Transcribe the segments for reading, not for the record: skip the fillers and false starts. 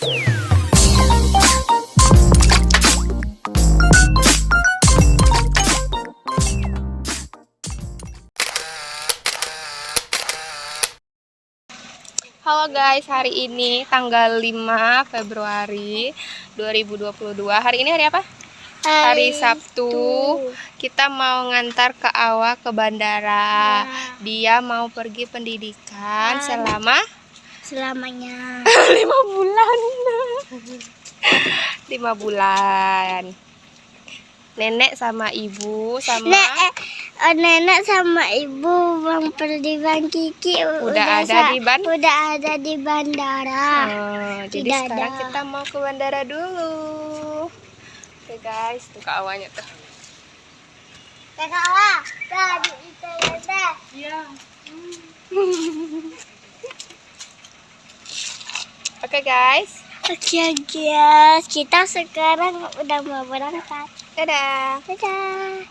Halo guys, hari ini tanggal 5 Februari 2022. Hari ini hari apa? Hari Sabtu. Kita mau ngantar ke Awa ke bandara. Dia mau pergi pendidikan selamanya 5 bulan. 5 bulan. Nenek sama ibu nenek sama ibu Bang Perdi Bang Kiki udah ada di bandara. Jadi sekarang kita mau ke bandara dulu. Oke guys, tuh Kak Awanya tuh. Kakak Awa, tadi itu ya. Iya. Oke guys. Oke guys, kita sekarang udah mau berangkat. Dadah. Dadah.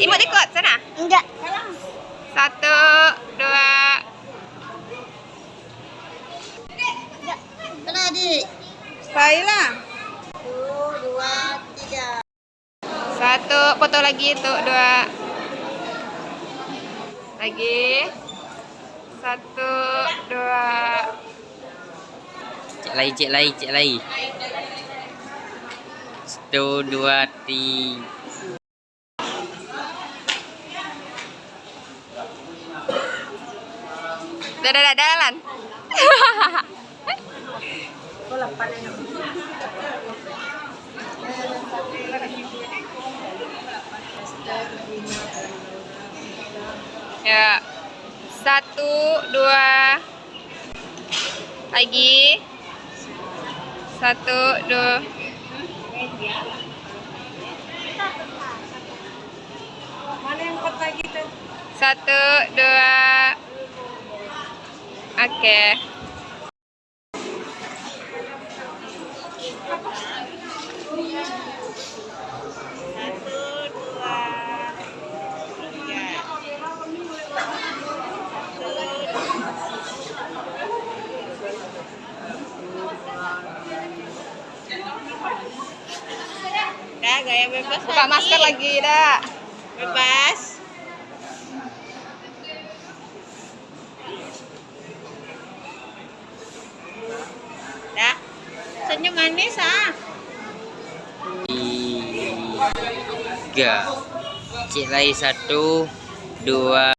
Imut ikut sana? Enggak. 1, 2. Mana adik? Baiklah. 1, 2, 3. 1, foto lagi tuh 2. Lagi. 1, 2. Cek lagi. 1, 2, 3. Dadah jalan. Ya. 1, 2. Lagi. 1, 2. Mana yang pot lagi tuh? 1, 2. Oke. Dah, gaya bebas. Buka masker lagi, dah. Bebas. Dah. Senyum manis ah. 3. Cek lagi 1, 2.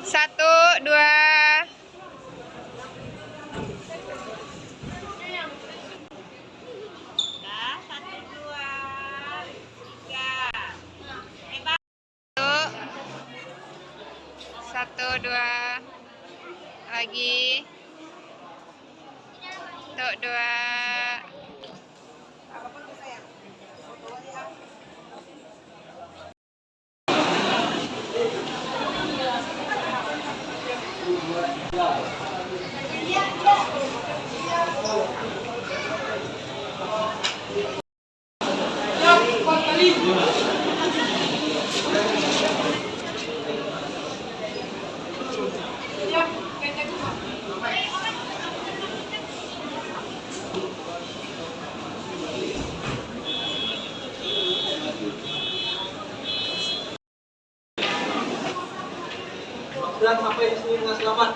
Satu, dua. Satu, dua. Lagi. Satu, dua. Dan sampai di sini dengan selamat.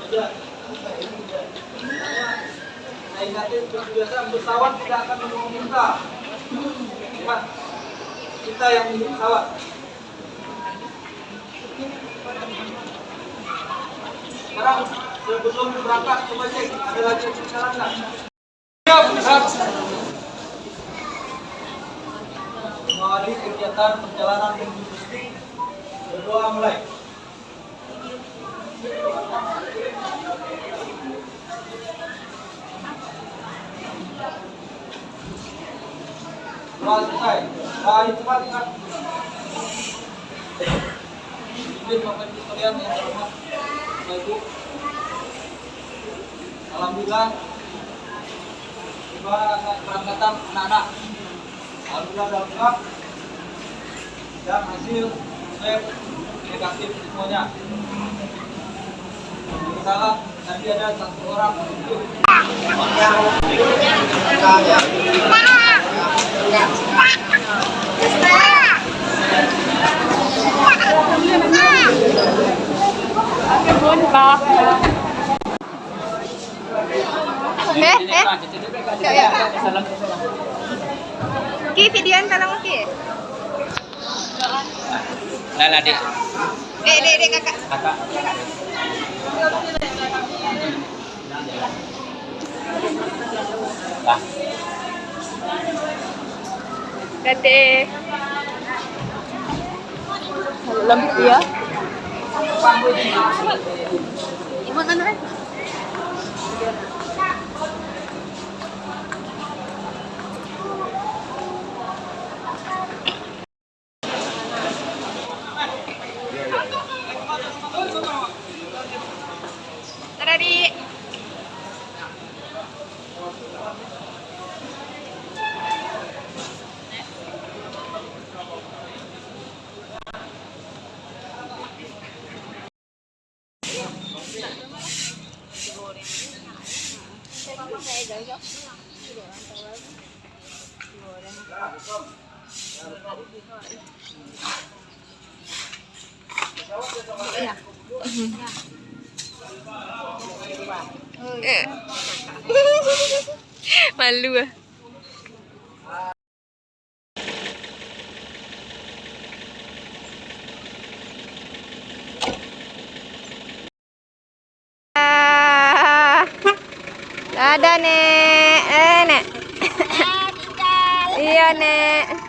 Sudah. Nah, ingatin seperti biasa, pesawat tidak akan menolong kita. Ya. Kita yang milik pesawat. Sekarang sebelum berangkat coba cek ada lagi yang disarankan. Siap, siap. Mengawali kegiatan perjalanan menuju Gusti. Berdoa mulai. Doa selesai. Doa cepat ingat. Izin Bapak Ibu sekalian yang terhormat, Bapak Ibu. Alhamdulillah tiba keberangkatan anak-anak. Alhamdulillah dalam lengkap dan hasil swab negatif semuanya. Salah tadi ada satu orang positif. Ki videoan tolong Ki. Lala dek. Dek kakak. Kakak. Lah. Dade. Lembut ya. Ibu mana? Tadi. Malu ah. Dadah, Nek. Nek. Iya, Nek.